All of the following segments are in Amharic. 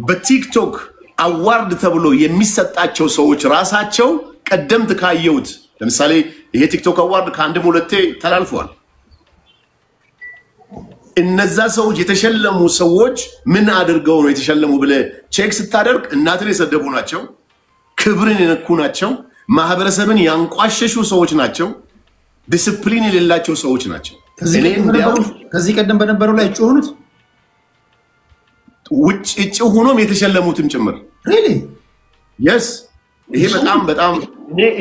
በቲክቶክ አዋርድ ተብሎ የሚሰጣቸው ሰዎች ራሳቸው ቀደምት ካየውት ለምሳሌ ይሄ ቲክቶክ አዋርድ ከአንድም ሁለቴ ተላልፏል። እነዛ ሰዎች የተሸለሙ ሰዎች ምን አድርገው ነው የተሸለሙ ብለ ቼክ ስታደርግ እናትን የሰደቡ ናቸው፣ ክብርን የነኩ ናቸው፣ ማህበረሰብን ያንቋሸሹ ሰዎች ናቸው፣ ዲሲፕሊን የሌላቸው ሰዎች ናቸው። ከዚህ ቀደም በነበረው ላይ ጮሁት ውጭ ሆኖም የተሸለሙትም ጭምር really yes ይሄ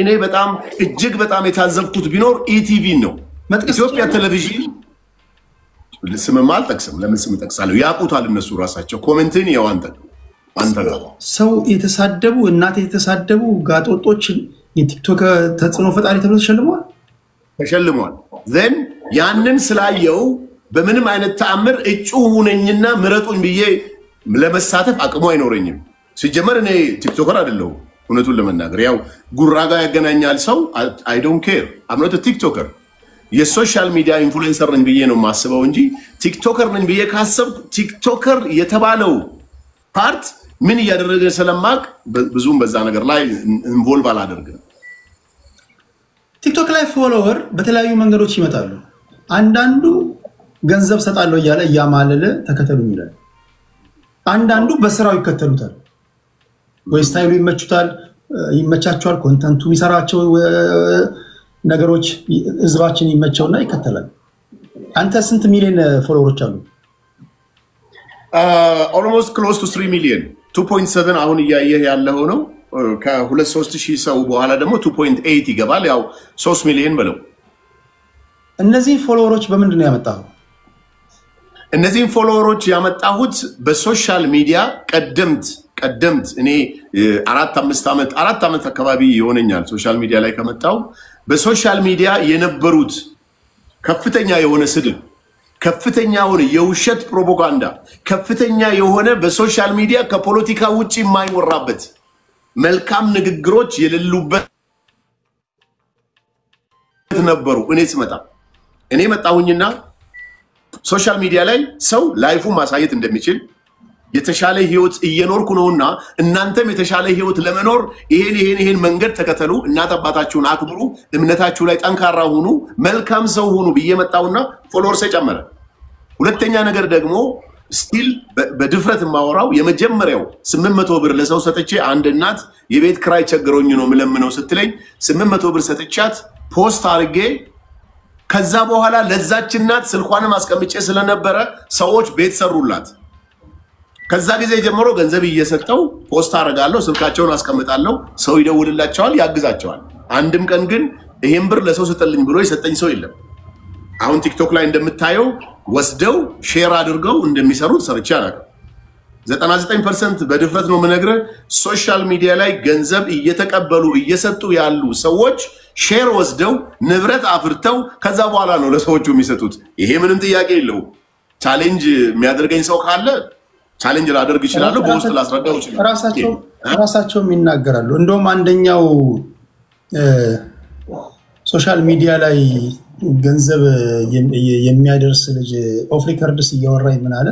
እኔ በጣም እጅግ በጣም የታዘብኩት ቢኖር ኢቲቪ ነው። ኢትዮጵያ ቴሌቪዥን ለስም ማልጠቅስም ለምን ስም ጠቅሳለሁ ያቁታል እነሱ ራሳቸው ኮሜንትን ያዋንተ አንተ ሰው የተሳደቡ እናት የተሳደቡ ጋጦጦች የቲክቶክ ተጽዕኖ ፈጣሪ ተብሎ ተሸልመዋል። then ያንን ስላየው በምንም አይነት ተአምር እጩ ሁነኝና ምረጡኝ ብዬ ለመሳተፍ አቅሙ አይኖረኝም። ሲጀመር እኔ ቲክቶከር አይደለሁም እውነቱን ለመናገር ያው ጉራጋ ያገናኛል ሰው I don't care I'm not a TikToker የሶሻል ሚዲያ ኢንፍሉዌንሰር ነኝ ብዬ ነው ማስበው እንጂ ቲክቶከር ነኝ ብዬ ካሰብኩ ቲክቶከር የተባለው ፓርት ምን ያደረገ ስለማቅ ብዙም በዛ ነገር ላይ ኢንቮልቭ አላደርግም። ቲክቶክ ላይ ፎሎወር በተለያዩ መንገዶች ይመጣሉ። አንዳንዱ ገንዘብ ሰጣለው እያለ ያማለለ ተከተሉኝ ይላል። አንዳንዱ በስራው ይከተሉታል። ወይ ስታይሉ ይመቻቸዋል ኮንተንቱ የሚሰራቸው ነገሮች ህዝባችን ይመቸውና ይከተላል። አንተ ስንት ሚሊዮን ፎሎወሮች አሉ? almost close to 3 million 2.7 አሁን ያየህ ያለው ነው። ከ2-3 ሰው በኋላ ደግሞ 2.8 ይገባል ያው 3 ሚሊዮን በለው። እነዚህ ፎሎወሮች በምንድን ነው ያመጣው? እነዚህ ፎሎወሮች ያመጣሁት በሶሻል ሚዲያ ቀደምት እኔ 4 ዓመት አካባቢ ይሆነኛል ሶሻል ሚዲያ ላይ ከመጣው በሶሻል ሚዲያ የነበሩት ከፍተኛ የሆነ ስድብ ከፍተኛ የሆነ የውሸት ፕሮፓጋንዳ ከፍተኛ የሆነ በሶሻል ሚዲያ ከፖለቲካ ውጪ የማይወራበት መልካም ንግግሮች የሌሉበት ነበሩ። እኔ መጣሁኝና ሶሻል ሚዲያ ላይ ሰው ላይፉን ማሳየት እንደሚችል የተሻለ ህይወት እየኖርኩ ነውና እናንተም የተሻለ ህይወት ለመኖር ይሄን መንገድ ተከተሉ፣ እናት አባታችሁን አክብሩ፣ እምነታችሁ ላይ ጠንካራ ሁኑ፣ መልካም ሰው ሁኑ በየመጣውና ፎሎወርስ ጨመረ። ሁለተኛ ነገር ደግሞ ስቲል በድፍረት ማወራው የመጀመሪያው 800 ብር ለሰው ሰጥቼ አንድ እናት የቤት ክራይ ቸግሮኝ ነው ምለምነው ስትለኝ 800 ብር ሰጥቻት ፖስት አርጌ ከዛ በኋላ ለዛች እናት ስልኳንም አስቀምጬ ስለነበረ ሰዎች ቤት ሰሩላት። ከዛ ጊዜ ጀምሮ ገንዘብ እየሰጠው ፖስት አረጋለሁ፣ ስልካቸውን አስቀምጣለሁ፣ ሰው ይደውልላቸዋል፣ ያግዛቸዋል። አንድም ቀን ግን ይሄን ብር ለሰው ሰጠልኝ ብሎ ይሰጠኝ ሰው የለም። አሁን ቲክቶክ ላይ እንደምታየው ወስደው ሼር አድርገው እንደሚሰሩት ሰርቻ አላውቅም። 99% በድፍረት ነው የምነግርህ። ሶሻል ሚዲያ ላይ ገንዘብ እየተቀበሉ እየሰጡ ያሉ ሰዎች ሼር ወስደው ንብረት አፍርተው ከዛ በኋላ ነው ለሰዎቹ የሚሰጡት። ይሄ ምንም ጥያቄ የለውም። ቻሌንጅ የሚያደርገኝ ሰው ካለ ቻሌንጅ ላደርግ ይችላል፣ በውስጥ ላስረዳው ይችላል። ራሳቸው ይናገራሉ። እንደውም አንደኛው ሶሻል ሚዲያ ላይ ገንዘብ የሚያደርስ ልጅ ኦፍ ሪከርድስ እያወራኝ ምን አለ፣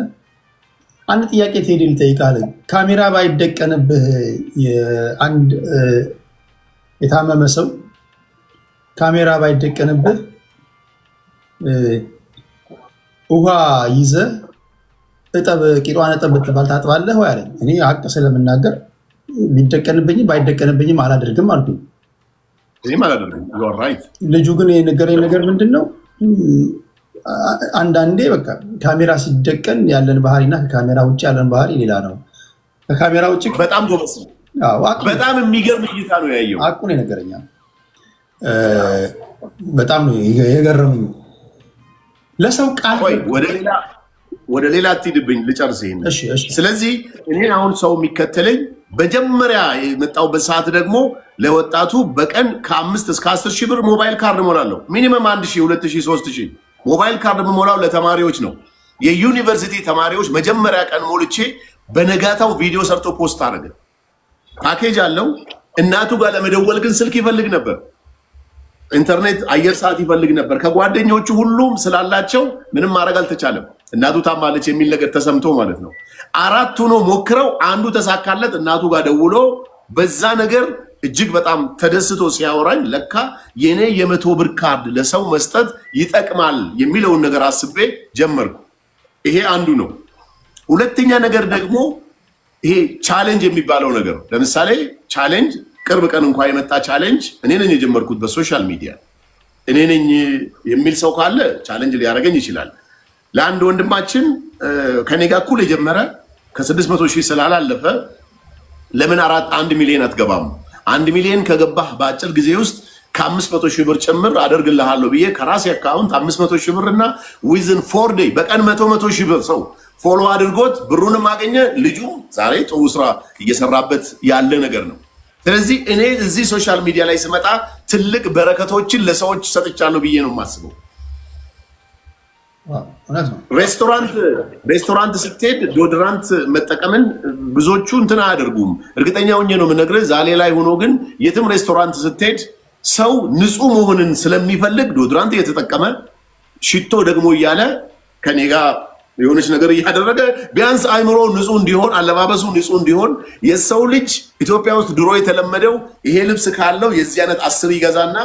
አንድ ጥያቄ ቴዲ ልጠይቅህ። ካሜራ ባይደቀንብህ አንድ የታመመ ሰው ካሜራ ባይደቀንብህ ውሃ ይዘህ ቂጧን እጠብ ብትባል ታጥባለህ ወይ አለኝ። እኔ ሀቅ ስለምናገር ቢደቀንብኝም ባይደቀንብኝም አላደርግም አልኩኝ። እኔም አላደርግም። you are right። ልጁ ግን የነገረኝ ነገር ምንድነው አንዳንዴ በቃ ካሜራ ሲደቀን ያለን ባህሪና ከካሜራ ውጭ ያለን ባህሪ ሌላ ነው። ከካሜራ ውጭ በጣም ጎበዝ ነው። በጣም የሚገርም እይታ ነው ያየው። አቁን የነገረኛ በጣም ነው የገረመኝ። ለሰው ቃል ወደ ሌላ አትሂድብኝ ልጨርስ ይሄን። ስለዚህ እኔ አሁን ሰው የሚከተለኝ በመጀመሪያ የመጣውበት ሰዓት ደግሞ ለወጣቱ በቀን ከ5 እስከ 10 ሺህ ብር ሞባይል ካርድ ሞላለሁ። ሚኒመም 1000 2000 3000 ሞባይል ካርድ ሞላው ለተማሪዎች ነው። የዩኒቨርሲቲ ተማሪዎች መጀመሪያ ቀን ሞልቼ በነጋታው ቪዲዮ ሰርቶ ፖስት አደረገ። ፓኬጅ አለው። እናቱ ጋር ለመደወል ግን ስልክ ይፈልግ ነበር። ኢንተርኔት አየር ሰዓት ይፈልግ ነበር። ከጓደኞቹ ሁሉም ስላላቸው ምንም ማድረግ አልተቻለም። እናቱ ታማለች የሚል ነገር ተሰምቶ ማለት ነው። 4 ሆኖ ሞክረው አንዱ ተሳካለት እናቱ ጋር ደውሎ በዛ ነገር እጅግ በጣም ተደስቶ ሲያወራኝ ለካ የኔ የ100 ብር ካርድ ለሰው መስጠት ይጠቅማል የሚለውን ነገር አስቤ ጀመርኩ። ይሄ አንዱ ነው። ሁለተኛ ነገር ደግሞ ይሄ ቻሌንጅ የሚባለው ነገር ለምሳሌ ቻሌንጅ ቅርብ ቀን እንኳን የመጣ ቻሌንጅ እኔ ነኝ የጀመርኩት በሶሻል ሚዲያ እኔ ነኝ የሚል ሰው ካለ ቻሌንጅ ሊያደርገኝ ይችላል። ለአንድ ወንድማችን ከኔ ጋር እኩል የጀመረ ከ600,000 ስላላለፈ ለምን 1 ሚሊዮን አትገባም? 1 ሚሊዮን ከገባህ በአጭር ጊዜ ውስጥ ከ500,000 ብር ጭምር አደርግልሃለሁ ብዬ ከራሴ አካውንት 500,000 ብርና ዊዝን 4 ዴይ በቀን 100,000 ብር ሰው ፎሎ አድርጎት ብሩንም አገኘ። ልጁ ዛሬ ጥሩ ስራ እየሰራበት ያለ ነገር ነው። ስለዚህ እኔ እዚህ ሶሻል ሚዲያ ላይ ስመጣ ትልቅ በረከቶችን ለሰዎች ሰጥቻለሁ ብዬ ነው የማስበው። ሬስቶራንት ስትሄድ ዶድራንት መጠቀምን ብዙዎቹ እንትን አያደርጉም። እርግጠኛ ሆኜ ነው የምነግርህ ዛሬ ላይ ሆኖ ግን የትም ሬስቶራንት ስትሄድ ሰው ንጹህ መሆንን ስለሚፈልግ ዶድራንት እየተጠቀመ ሽቶ ደግሞ እያለ ከኔ ጋር የሆነች ነገር እያደረገ ቢያንስ አይምሮ ንጹህ እንዲሆን አለባበሱ ንጹህ እንዲሆን የሰው ልጅ ኢትዮጵያ ውስጥ ድሮ የተለመደው ይሄ ልብስ ካለው የዚህ አይነት 10 ይገዛና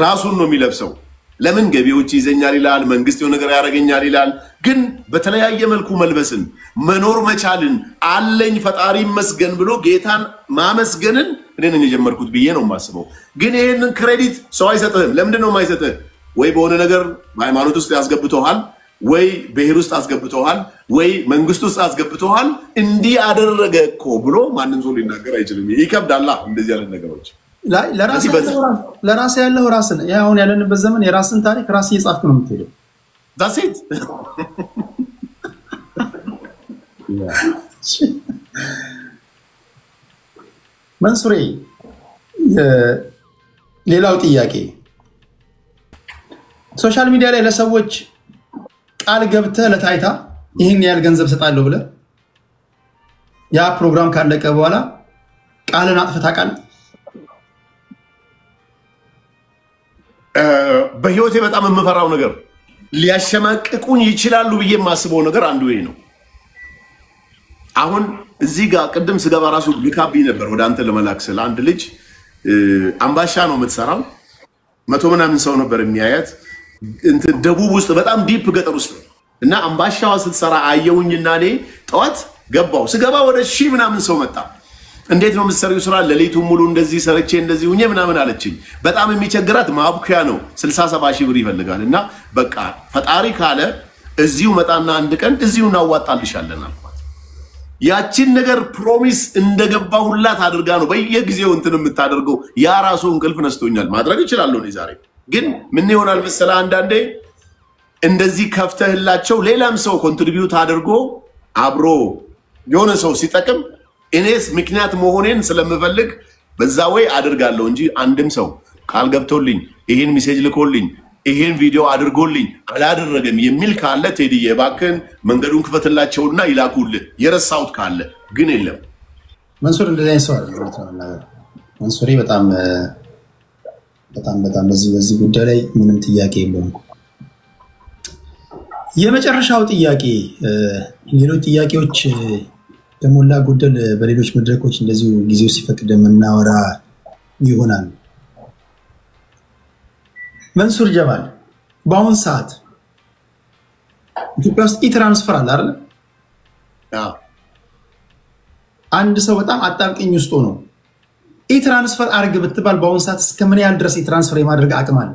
ራሱን ነው የሚለብሰው። ለምን ገቢዎች ይዘኛል ይላል፣ መንግስት የሆነ ነገር ያደርገኛል ይላል። ግን በተለያየ መልኩ መልበስን መኖር መቻልን አለኝ ፈጣሪ ይመስገን ብሎ ጌታን ማመስገንን እኔ ነኝ የጀመርኩት ብዬ ነው የማስበው። ግን ይሄንን ክሬዲት ሰው አይሰጥህም። ለምንድን ነው የማይሰጥህ? ወይ በሆነ ነገር በሃይማኖት ውስጥ ያስገብተዋል፣ ወይ ብሔር ውስጥ አስገብተዋል፣ ወይ መንግስት ውስጥ አስገብተዋል። እንዲህ አደረገ እኮ ብሎ ማንም ሰው ሊናገር አይችልም። ይከብዳል እንደዚህ ያለ ነገሮች። ለራስ ያለው ራስን አሁን ያለንበት ዘመን የራስን ታሪክ ራስ እየጻፍክ ነው የምትሄደው። that's it መንሱሬ ሌላው ጥያቄ ሶሻል ሚዲያ ላይ ለሰዎች ቃል ገብተህ ለታይታ ይሄን ያህል ገንዘብ ሰጣለሁ ብለህ ያ ፕሮግራም ካለቀ በኋላ ቃልን አጥፍተህ ታውቃለህ? በህይወቴ በጣም የምፈራው ነገር ሊያሸማቅቁኝ ይችላሉ ብዬ የማስበው ነገር አንዱ ይሄ ነው። አሁን እዚህ ጋር ቅድም ስገባ ራሱ ልካብኝ ነበር ወደ አንተ ለመላክ ስለ አንድ ልጅ አምባሻ ነው የምትሰራው 100 ምናምን ሰው ነበር የሚያያት ደቡብ ውስጥ በጣም ዲፕ ገጠር ውስጥ እና አምባሻዋ ስትሰራ አየውኝና እኔ ጠዋት ገባው ስገባ ወደ 1000 ምናምን ሰው መጣ። እንዴት ነው የምትሰሪው ስራ? ለሌቱ ሙሉ እንደዚህ ሰርቼ እንደዚህ ሁኜ ምናምን አለችኝ። በጣም የሚቸግራት ማብኪያ ነው 67,000 ብር ይፈልጋል። እና በቃ ፈጣሪ ካለ እዚሁ መጣና አንድ ቀን እዚሁ እናዋጣልሻለን አልኳት። ያቺን ነገር ፕሮሚስ እንደገባሁላት አድርጋ ነው በየጊዜው እንትን የምታደርገው። ያ ራሱ እንቅልፍ ነስቶኛል። ማድረግ እችላለሁ እኔ ዛሬ ግን ምን ይሆናል መሰለህ አንዳንዴ እንደዚህ ከፍተህላቸው ሌላም ሰው ኮንትሪቢዩት አድርጎ አብሮ የሆነ ሰው ሲጠቅም እኔስ ምክንያት መሆኔን ስለምፈልግ በዛ ወይ አድርጋለሁ እንጂ አንድም ሰው ቃል ገብቶልኝ ይሄን ሜሴጅ ልኮልኝ ይሄን ቪዲዮ አድርጎልኝ አላደረገም የሚል ካለ ቴዲዬ እባክህን መንገዱን ክፈትላቸውና ይላኩልህ። የረሳሁት ካለ ግን የለም። መንሱር እንደዚህ አይነት ሰው አይደለም። መንሱሬ በጣም በዚህ ጉዳይ ላይ ምንም ጥያቄ የለውም። የመጨረሻው ጥያቄ ሌሎች ጥያቄዎች በሞላ ጎደል በሌሎች መድረኮች እንደዚሁ ጊዜው ሲፈቅድ የምናወራ ይሆናል። መንሱር ጀማል በአሁን ሰዓት ኢትዮጵያ ውስጥ ኢትራንስፈር አለ አይደል? አንድ ሰው በጣም አጣብቂኝ ውስጥ ሆኖ ኢትራንስፈር አድርግ ብትባል በአሁን ሰዓት እስከ ምን ያህል ድረስ ኢትራንስፈር የማድረግ አቅም አለ?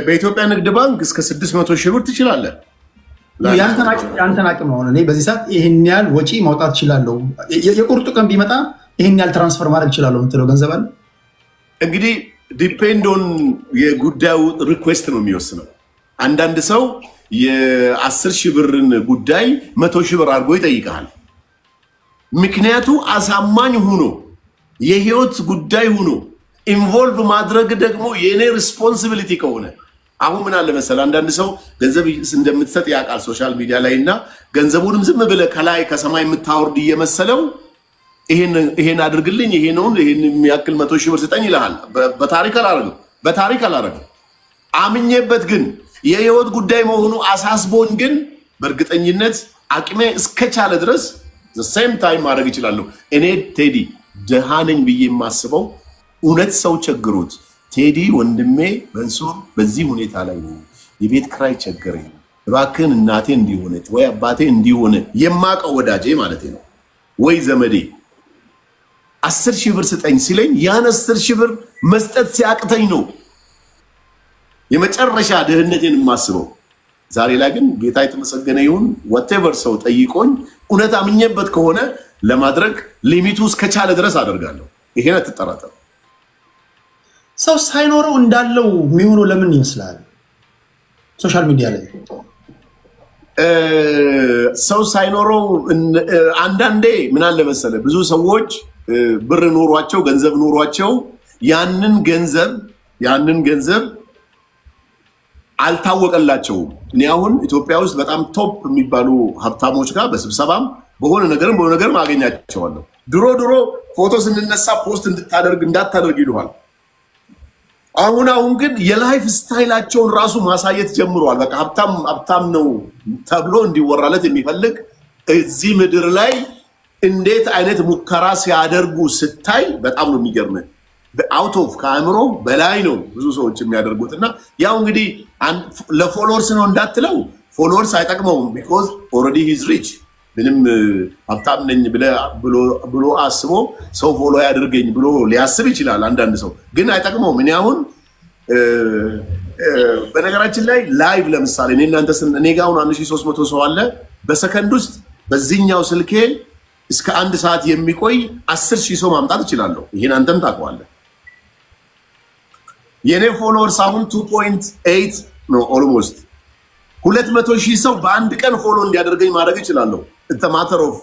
በኢትዮጵያ ንግድ ባንክ እስከ 600,000 ብር ትችላለህ። ያንተን አቅም ነው። እኔ በዚህ ሰዓት ይሄን ያህል ወጪ ማውጣት እችላለሁ፣ የቁርጡ ቀን ቢመጣ ይሄን ያህል ትራንስፈር ማድረግ እችላለሁ የምትለው ገንዘብ አለ? እንግዲህ ዲፔንድ ኦን የጉዳዩ ሪኩዌስት ነው የሚወስነው። አንዳንድ ሰው የ10,000 ብርን ጉዳይ 100,000 ብር አድርጎ ይጠይቃል። ምክንያቱ አሳማኝ ሆኖ የህይወት ጉዳይ ሆኖ ኢንቮልቭ ማድረግ ደግሞ የኔ ሪስፖንሲቢሊቲ ከሆነ አሁን ምን አለ መሰለህ አንዳንድ ሰው ገንዘብ እንደምትሰጥ ያውቃል ሶሻል ሚዲያ ላይ እና ገንዘቡንም ዝም ብለህ ከላይ ከሰማይ የምታወርድ እየመሰለው ይሄን አድርግልኝ ይሄን የሚያክል 100,000 ብር ስጠኝ ይልሃል። በታሪክ አላረገም አምኜበት ግን የህይወት ጉዳይ መሆኑ አሳስቦን ግን በእርግጠኝነት አቅሜ እስከቻለ ድረስ the same time ማድረግ ይችላልው እኔ ቴዲ ደሃነኝ ብዬ የማስበው እውነት ሰው ቸግሮት ቴዲ ወንድሜ መንሱር በዚህ ሁኔታ ላይ ነው የቤት ክራይ ቸገረኝ እባክህን እናቴ እንዲሆነች ወይ አባቴ እንዲሆነ የማቀው ወዳጄ ማለት ነው ወይ ዘመዴ 10,000 ብር ስጠኝ ሲለኝ ያን 10,000 ብር መስጠት ሲያቅተኝ ነው የመጨረሻ ድህነቴን የማስበው ዛሬ ላይ ግን ጌታ የተመሰገነ ይሁን whatever ሰው ጠይቆኝ እውነት አምኜበት ከሆነ ለማድረግ ሊሚቱ እስከቻለ ድረስ አደርጋለሁ ይሄን አትጠራጠሩ ሰው ሳይኖረው እንዳለው የሚሆነው ለምን ይመስላል ሶሻል ሚዲያ ላይ ሰው ሳይኖረው አንዳንዴ ምን አለ መሰለ ብዙ ሰዎች ብር ኖሯቸው ገንዘብ ኖሯቸው ያንን ገንዘብ አልታወቀላቸው እኔ አሁን ኢትዮጵያ ውስጥ በጣም ቶፕ የሚባሉ ሀብታሞች ጋር በስብሰባም በሆነ ነገር ማገኛቸዋለሁ ድሮ ፎቶ ስንነሳ ፖስት እንዳታደርግ ይሉሃል አሁን ግን የላይፍ ስታይላቸውን ራሱ ማሳየት ጀምሯል በቃ ሀብታም ነው ተብሎ እንዲወራለት የሚፈልግ እዚህ ምድር ላይ እንዴት አይነት ሙከራ ሲያደርጉ ስታይ በጣም ነው የሚገርመው out of ካሜራ በላይ ነው ብዙ ሰዎች የሚያደርጉትና ያው እንግዲህ ለፎሎወርስ ነው እንዳትለው ፎሎወርስ አይጠቅመውም because already he is rich ምንም ሀብታም ነኝ ብሎ አስቦ ሰው ፎሎ ያድርገኝ ብሎ ሊያስብ ይችላል አንዳንድ ሰው ግን አይጠቅመውም እኔ አሁን በነገራችን ላይ ላይቭ ለምሳሌ እኔ ጋር አሁን 1300 ሰው አለ በሰከንድ ውስጥ በዚህኛው ስልኬ እስከ 1 ሰዓት የሚቆይ 10,000 ሰው ማምጣት ይችላል ይሄን አንተም ታውቀዋለህ የኔ ፎሎወርስ አሁን 2.8 ነው ኦልሞስት 200,000 ሰው በአንድ ቀን ፎሎ እንዲያደርገኝ ማድረግ ይችላል it's a matter of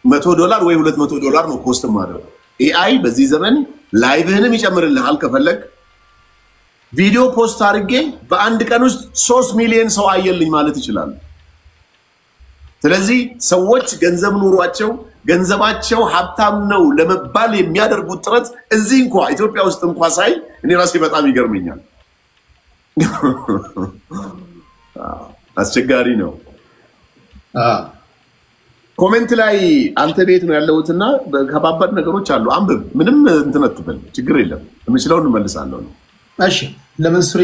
$100 ወይ $200 ነው ኮስት ማድረግ AI በዚህ ዘመን ላይቭህንም ይጨምርልሃል ከፈለክ ቪዲዮ ፖስት አድርጌ በአንድ ቀን ውስጥ 3 ሚሊዮን ሰው አየልኝ ማለት ይችላል ስለዚህ ሰዎች ገንዘብ ኑሯቸው ገንዘባቸው ሀብታም ነው ለመባል የሚያደርጉት ጥረት እዚህ እንኳን ኢትዮጵያ ውስጥ እንኳን ሳይ እኔ ራሴ በጣም ይገርመኛል አስቸጋሪ ነው ኮሜንት ላይ አንተ ቤት ነው ያለውትና ከባባድ ነገሮች አሉ አንብብ ምንም እንትነትበል ችግር የለም የምችለው እንመልሳለሁ እሺ ለመንሱሪ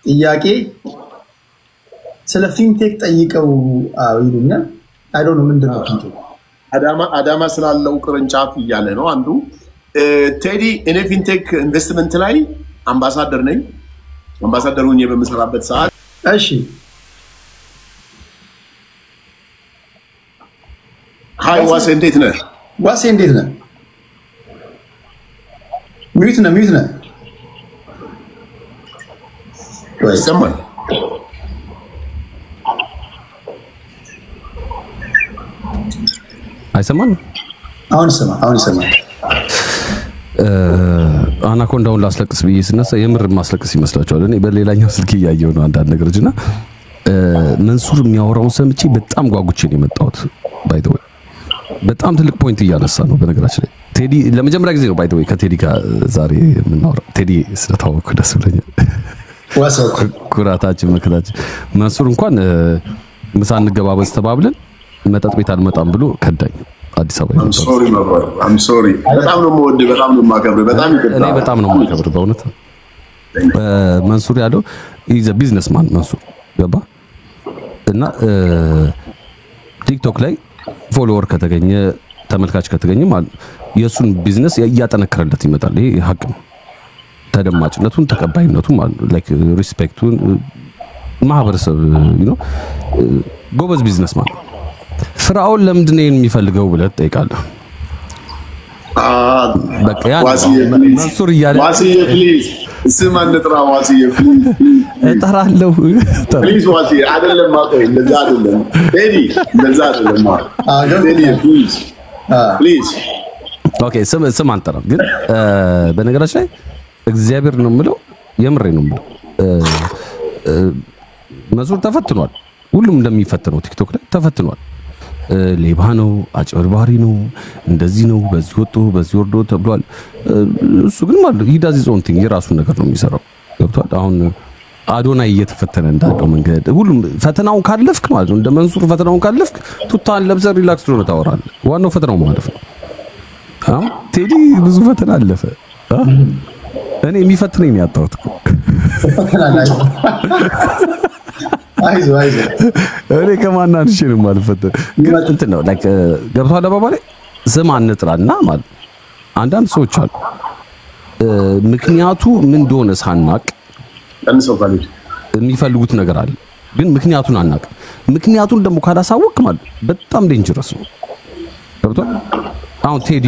ጥያቄ ስለ ፊንቴክ ጠይቀው ይሉኛል I don't know ምንድነው ፊንቴክ አዳማ ስላለው ቅርንጫፍ ይያለ ነው አንዱ ቴዲ እኔ ፊንቴክ ኢንቨስትመንት ላይ አምባሳደር ነኝ አምባሳደሩን በመሰራበት ሰዓት እሺ ሃይ ዋሴ እንዴት ነህ ሚዩት ነህ ይሰማል አይሰማም አሁን ይሰማል አናኮንዳውን ላስለቅስ ብዬ ስነሳ የምር ማስለቅስ ይመስላችኋል እኔ በሌላኛው ስልክ ያያየው ነው አንዳንድ ነገርና መንሱር የሚያወራውን ሰምቼ በጣም ጓጉቼ ነው የመጣሁት ባይ ዘ ወይ በጣም ትልቅ ፖይንት እያነሳ ነው በነገራችን ላይ ቴዲ ለመጀመሪያ ጊዜ ነው ባይ ዘ ወይ ከቴዲ ጋር ዛሬ የምናወራው ቴዲ ስለታወቀ ደስ ብሎኛል ዋሳው ኩራታችን መከታችን መንሱር እንኳን ምሳ እንገባበዝ ተባብለን መጠጥ ቤት አልመጣም ብሎ ከዳኝ አዲስ አበባ I'm sorry በጣም ነው የምወድ በጣም ነው የማከብር በጣም ይቀርታ እኔ በጣም ነው የማከብር በእውነት መንሱር ያለው ኢዝ አ ቢዝነስማን መንሱር ገባ እና ቲክቶክ ላይ ፎሎወር ከተገኘ ተመልካች ከተገኘ ማለት የሱን ቢዝነስ ያጠነከረለት ይመጣል ይሄ ሀቅ ነው ተደማጭነቱን ተቀባይነቱን ማለት ላይክ ሪስፔክቱን ማህበረሰብ ጎበዝ ቢዝነስማን ፍራውን ለምንድን ነው የሚፈልገው ብለህ ጠይቃለህ በቃ ያ መንሱር ይያለ ዋሲዬ ፕሊዝ ስም አንጥራ ዋሲዬ ፕሊዝ እጠራለሁ ፕሊዝ ዋሲዬ አይደለም ማቆይ እንደዛ አይደለም ቴዲ እንደዛ አይደለም ቴዲ ፕሊዝ ኦኬ ስም አንጠራም ግን በነገራችን ላይ እግዚአብሔር ነው የምለው የምሬ ነው የምለው መንሱር ተፈትኗል ሁሉም እንደሚፈተነው ቲክቶክ ላይ ተፈትኗል ሌባ ነው አጭበርባሪ ነው እንደዚህ ነው በዚህ ወጥቶ በዚህ ወርዶ ተብሏል እሱ ግን ማለት ሂዳዚ ዞንቲንግ የራሱ ነገር ነው የሚሰራው ገብቷል አሁን አዶናይ እየተፈተነ እንዳለው መንገድ ሁሉም ፈተናውን ካለፍክ ማለት ነው። እንደ መንሱር ፈተናውን ካለፍክ ቱታን ለብሰህ ሪላክስ ሆነ ታወራለህ። ዋናው ፈተናው ማለፍ ነው። ቴዲ ብዙ ፈተና አለፈ። እኔ የሚፈትነኝ ነው ያጣሁት እኮ አይዞ እኔ ከማን አንቺ ነው ማልፈተን ግን እንትን ነው ላይክ ገብቷል አባባሌ ስም አንጥራና ማለት አንዳንድ ሰዎች አሉ ምክንያቱ ምን እንደሆነ ሳናቅ አንሰው ቫሊድ የሚፈልጉት ነገር አለ ግን ምክንያቱን አናቅ ምክንያቱን ደግሞ ካላሳወቅ ማለት በጣም ዴንጀረስ ነው ገብቷል አሁን ቴዲ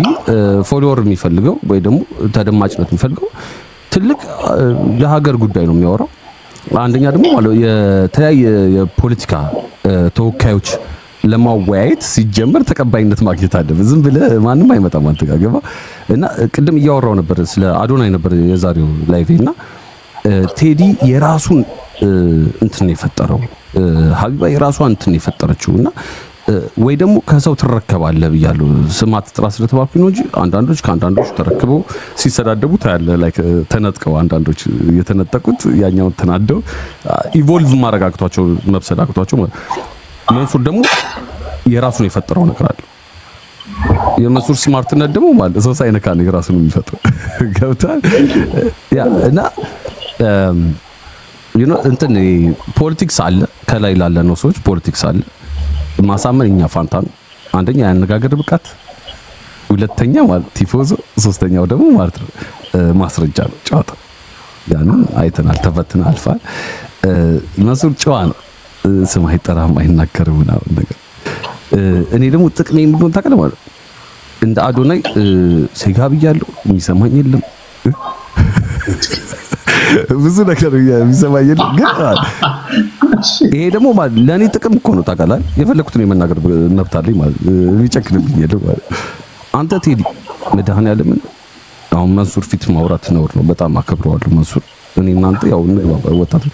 ፎሎወር የሚፈልገው ወይ ደግሞ ተደማጭነት የሚፈልገው ትልቅ ለሀገር ጉዳይ ነው የሚያወራው አንደኛ ደግሞ ማለት የተለያየ የፖለቲካ ተወካዮች ለማወያየት ሲጀመር ተቀባይነት ማግኘት አለበት ዝም ብለ ማንንም አይመጣም አንተ ጋር ገባ እና ቅድም እያወራው ነበር ስለ አዶናይ ነበር የዛሬው ላይቭ እና ቴዲ የራሱን እንትን የፈጠረው ሀቢባ የራሷን እንትን የፈጠረችውና ወይ ደግሞ ከሰው ተረከባለ ብያለሁ ስማት ጥራ ስለተባልኩኝ ነው እንጂ አንዳንዶች ከአንዳንዶች ተረክበው ሲሰዳደቡ ታያለ ላይክ ተነጥቀው አንዳንዶች የተነጠቁት ያኛው ተናደው ኢቮልቭ ማረጋግቷቸው መብሰዳግቷቸው መንሱር ደግሞ የራሱን የፈጠረው ነገር አለ የመንሱር ስማርትነት ደግሞ ማለት ሰው ሳይነካ ነው የራሱን የሚፈጥረው ገብታል ያ እና እንትን ፖለቲክስ አለ ከላይ ላለ ነው ሰዎች ፖለቲክስ አለ ማሳመን እኛ ፋንታ ነው አንደኛ ያነጋገር ብቃት ሁለተኛ ማለት ቲፎዞ ሶስተኛው ደግሞ ማለት ነው ማስረጃ ነው ጨዋታ ያንን አይተናል ተፈትና አልፋል መንሱር ጨዋ ነው ስም አይጠራም አይናገርም ነው ነገር እኔ ደግሞ ጥቅሜ ምንድነው ታውቃለህ ማለት እንደ አዶናይ ሴጋ ብያለሁ የሚሰማኝ የለም ብዙ ነገር የሚሰማኝ የለም ግን ይሄ ደግሞ ማለት ለኔ ጥቅም እኮ ነው ታውቃለህ የፈለኩትን የመናገር መብት አለኝ ማለት ቢጨክንብኝ የለም ማለት አንተ ቴዲ መድኃኒዓለም አሁን መንሱር ፊት ማውራት ነው በጣም አከብረዋለሁ መንሱር እኔ እናንተ ያው ወጣት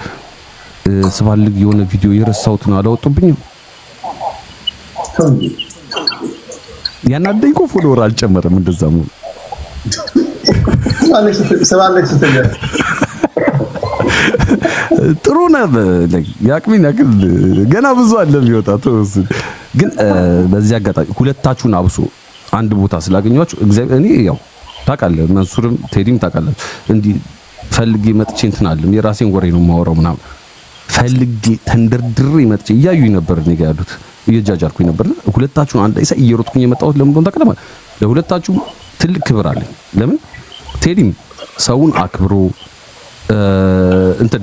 ስባልግ የሆነ ቪዲዮ የረሳሁት ነው አላወጡብኝም ያናደኝ እኮ ፎሎወር አልጨመረም እንደዛም ሰባለክ ስትል ጥሩ ነው ያቅሚን ያክል ገና ብዙ አለ ቢወጣ ተወስ ግን በዚህ አጋጣሚ ሁለታችሁን አብሶ አንድ ቦታ ስላገኛችሁ እግዚአብሔር እኔ ያው ታውቃለህ መንሱርም ቴዲም ታውቃለህ እንዲ ፈልጌ መጥቼ እንትን አለም የራሴን ወሬ ነው ማወራው ምናምን ፈልጌ ተንደርድሬ መጥቼ እያዩኝ ነበር እኔ ጋር ያሉት እየጃጃልኩኝ ነበር ሁለታችሁን አንድ ላይ እየሮጥኩኝ የመጣሁት ለምን እንደሆነ ታውቃለህ ለሁለታችሁ ትልቅ ክብር አለኝ ለምን ቴዲም ሰውን አክብሮ እንትን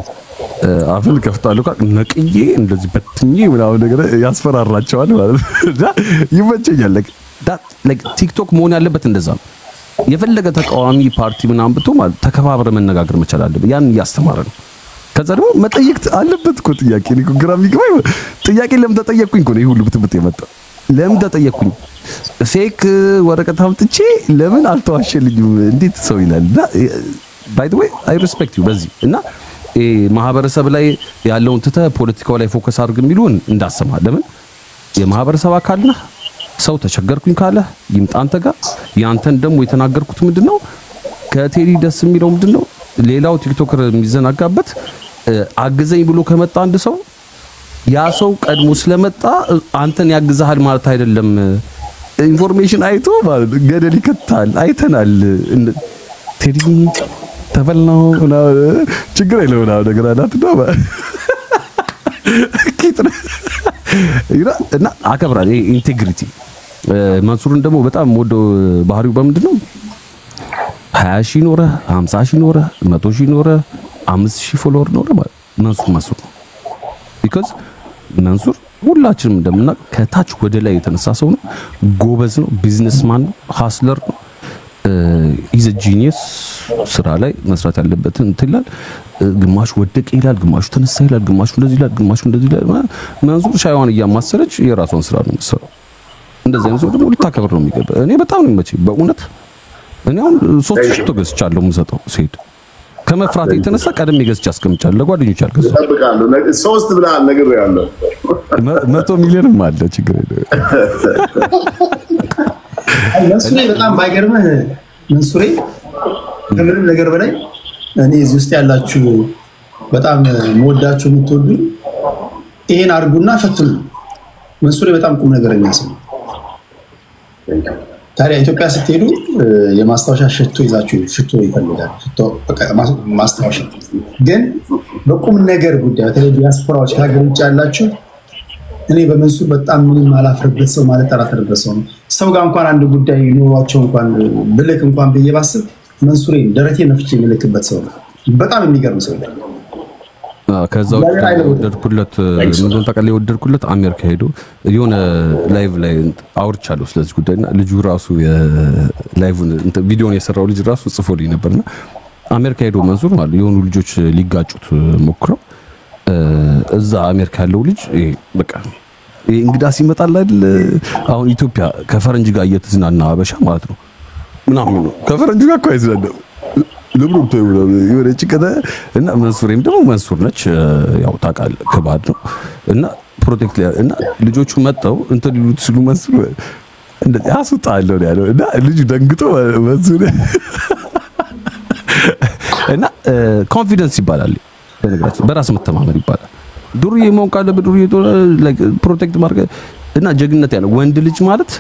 አፍን ከፍታለሁ ነቅዬ እንደዚህ በትኜ ምናምን ነገር ያስፈራራቸዋል ማለት ነው ይመቸኛል like ቲክቶክ መሆን ያለበት እንደዛ ነው የፈለገ ተቃዋሚ ፓርቲ ምናምን ብቶ ማለት ተከባብረ መነጋገር መቻል አለበት ያን ያስተማረ ነው ከዛ ደግሞ መጠየቅ አለበት እኮ ጥያቄ ነው ግራም ይገባይ ጥያቄ ለምን ተጠየቅኩኝ እኮ ነው ይሁሉ ብትብት የመጣ ለምን ተጠየቅኩኝ ፌክ ወረቀት አምጥቼ ለምን አልተዋሸልኝም እንዴት ሰው ይላልና by the way I respect you በዚህ እና ማህበረሰብ ላይ ያለውን ትተ ፖለቲካው ላይ ፎከስ አድርግ የሚሉን እንዳሰማ ለምን የማህበረሰብ አካል ነህ ሰው ተቸገርኩኝ ካለ ይምጣ አንተ ጋር ያንተን ደግሞ የተናገርኩት ምንድነው ከቴዲ ደስ የሚለው ምንድነው ሌላው ቲክቶከር የሚዘናጋበት አግዘኝ ብሎ ከመጣ አንድ ሰው ያ ሰው ቀድሞ ስለመጣ አንተን ያግዛሃል ማለት አይደለም ኢንፎርሜሽን አይቶ ማለት ገደል ይከታል አይተናል ቴዲ ተበላው ችግር የለውም ነገር አላት ነው እና አከብራለሁ ኢንቴግሪቲ መንሱርን ደግሞ በጣም ወዶ ባህሪው በምንድነው 20 ኖረ 50 ኖረ 100 ኖረ 5000 ፎሎወር ኖረ መንሱር ነው because መንሱር ሁላችንም እንደምናውቅ ከታች ወደ ላይ የተነሳ ሰው ነው ጎበዝ ነው ቢዝነስማን ነው ሃስለር ነው ኢዝ ጂኒየስ ስራ ላይ መስራት ያለበትን እንትላል ግማሽ ወደቀ ይላል ግማሹ ተነሳ ይላል ግማሹ እንደዚህ ይላል ግማሹ እንደዚህ ይላል መንሱር ሻይዋን እያማሰረች የራሷን ስራ ነው የምትሰራው እንደዚህ ነው ደግሞ ልታከብር ነው የሚገባ እኔ በጣም ነው የሚመቸኝ በእውነት እኔ አሁን 3 ሽቶ ገዝቻለሁ የምሰጠው ሲሄድ ከመፍራት የተነሳ ቀደም ይገዝቻ አስቀምጫለሁ ለጓደኞች አልገዛው ተጠብቃለሁ 3 ብለሃል ነገር ያለው 100 ሚሊዮን ማለት ችግር የለም መንሱሬ በጣም ባይገርምህ መንሱሬ ከምንም ነገር በላይ እኔ እዚህ ውስጥ ያላችሁ በጣም ሞዳችሁ የምትወዱ ይሄን አድርጉና ፈትኑ። መንሱሬ በጣም ቁም ነገረኛ ሰው። ታዲያ ኢትዮጵያ ስትሄዱ የማስታወሻ ሽቶ ይዛችሁ ሽቶ ይፈልጋል። ሽቶ በቃ ማስታወሻ ግን በቁም ነገር ጉዳይ በተለይ ዲያስፖራዎች ከሀገር ውጭ ያላችሁ እኔ በመንሱር በጣም ምንም አላፍርበት ሰው ማለት ተራተርበት ሰው ነው። ሰው ጋር እንኳን አንድ ጉዳይ ኖሯቸው እንኳን ብልክ እንኳን ብዬ ባስብ መንሱሬ ደረቴ ነፍቼ የምልክበት ሰው ነው። በጣም የሚገርም ሰው ነው። ከዛው ወደድኩለት ምንድነው ታውቃለህ? ወደድኩለት አሜሪካ ሄዶ የሆነ ላይቭ ላይ አውርቻለሁ ስለዚህ ጉዳይና ልጁ ራሱ የላይቭን ቪዲዮን የሰራው ልጅ ራሱ ጽፎልኝ ነበርና አሜሪካ ሄዶ መንሱር ማለት የሆኑ ልጆች ሊጋጩት ሞክረው እዛ አሜሪካ ያለው ልጅ በቃ እንግዳ ሲመጣል አይደል አሁን ኢትዮጵያ ከፈረንጅ ጋር እየተዝናና አበሻ ማለት ነው ምናምን ነው ከፈረንጅ ጋር እኮ አይዝናናም ለብሩም ተይውላ የወረች ከደ እና መንሱሬም ደግሞ መንሱር ነች ያው ታውቃለህ ከባድ ነው እና ፕሮቴክት እና ልጆቹ መጣው እንትን ሊሉት ሲሉ መንሱር እንደዚህ አስወጣለሁ ያለው እና ልጁ ደንግጦ መንሱር እና ኮንፊደንስ ይባላል በነገራችን በራስ መተማመን ይባላል። ዱርዬ መሆን ካለበት ዱርዬ ፕሮቴክት ማድረግ እና ጀግንነት ያለው ወንድ ልጅ ማለት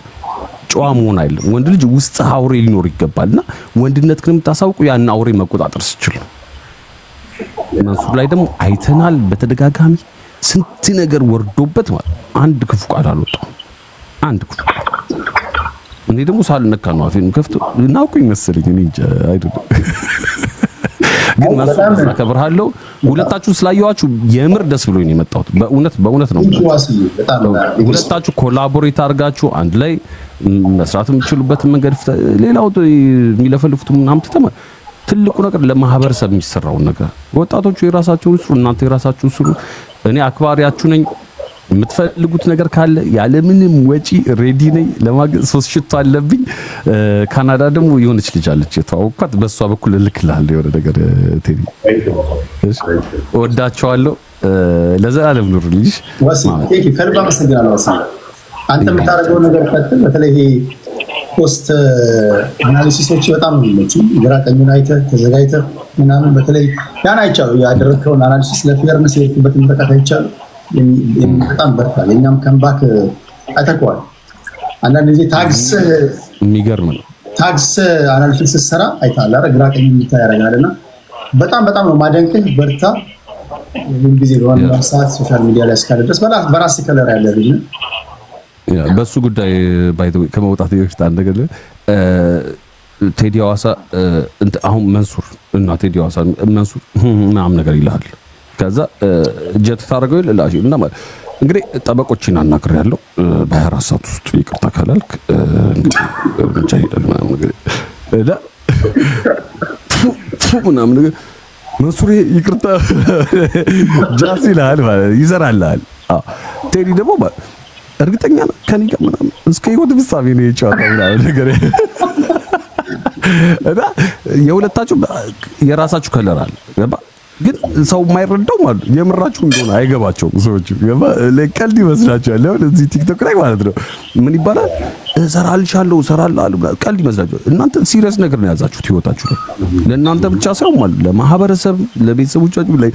ጨዋ መሆን አይደለም። ወንድ ልጅ ውስጥ አውሬ ሊኖር ይገባልና ወንድነት ግን የምታሳውቁ ያን አውሬ መቆጣጠር ሲችል ነው። መንሱር ላይ ደግሞ አይተናል በተደጋጋሚ ስንት ነገር ወርዶበት ማለት አንድ ክፉ ቃል አልወጣም። አንድ ክፉ እኔ ደግሞ ሳልነካ ነው አፌን ከፍቶ እናውቁኝ መሰለኝ እኔ እንጃ አይደለም። ግን መንሱር አከብርሃለሁ። ሁለታችሁ ስላየዋችሁ የምር ደስ ብሎኝ ነው የመጣሁት። በእውነት ነው። ሁለታችሁ ኮላቦሬት አድርጋችሁ አንድ ላይ መስራት የምትችሉበት መንገድ ሌላው የሚለፈልፉት ምናምን ትልቁ ነገር ለማህበረሰብ የሚሰራው ነገር ወጣቶቹ የራሳቸውን ስሩ፣ እናንተ የራሳችሁን ስሩ። እኔ አክባሪያችሁ ነኝ። የምትፈልጉት ነገር ካለ ያለ ምንም ወጪ ሬዲ ነኝ ለማገዝ። 3 ሽቶ አለብኝ። ካናዳ ደግሞ የሆነች ልጅ አለች የተዋወቅኳት በሷ በኩል ልክልሃለሁ የሆነ ነገር ቴዲ። ወዳቸዋለሁ። ለዘላለም ኑር ልጅ ቴዲ ከልባ መሰግናለሁ። አንተ የምታደርገው ነገር ቀጥል። በተለይ ይሄ ፖስት አናሊሲሶች በጣም ነው የሚመቹኝ። ግራ ቀኙን አይተህ ተዘጋጅተህ ምናምን በተለይ ያን አይቻለሁ ያደረከውን አናሊሲስ ለፌርነስ የሄድክበትን ርቀት አይቻለሁ። በጣም በርታ። የኛም ከምባክ አይተከዋል። አንዳንድ ጊዜ ታግስ የሚገርም ነው። ታግስ አናሊሲስ ሰራ አይታል አረ ግራ ቀኙን የሚታይ ያደርጋልና በጣም ነው ማደንቅህ። በርታ። ሁሉ ጊዜ በዋናው ሰዓት ሶሻል ሚዲያ ላይ እስካለ ድረስ በራስ ከለር ያለ ልጅ ነው። በሱ ጉዳይ ባይ ዘ ወይ ከመውጣት በፊት አንድ ነገር ቴዲ ሐዋሳ አሁን መንሱር እና ቴዲ ሐዋሳ መንሱር ምናምን ነገር ይላል። ከዛ ጀት ታረጋው ይላል እና እንግዲህ ጠበቆችን አናግሬያለሁ በ24 ሰዓት ውስጥ ይቅርታ ካላልክ እንግዲህ ጃይደል ምናምን ነገር እዳ ምናምን ነገር መንሱር ይቅርታ ጃስ ይላል ማለት ይዘራልሃል። ቴዲ ደግሞ እርግጠኛ ነኝ ከኔ ጋር ምናምን እስከ ህይወት ፍጻሜ ነው የጫወተው ምናምን ነገር እና የሁለታችሁ የራሳችሁ ከለር አለ ገባ። ግን ሰው የማይረዳው ማለት የምራችሁ እንደሆነ አይገባቸውም ሰዎች ገባ። ለቀልድ ይመስላችኋል። አሁን እዚህ ቲክቶክ ላይ ማለት ነው ምን ይባላል እሰራልሻለሁ ቀልድ ይመስላችኋል። እናንተ ሲሪየስ ነገር ነው ያዛችሁት ህይወታችሁ ለእናንተ ብቻ ሳይሆን ማለት ለማህበረሰብ ለቤተሰቦቻችሁ ላይ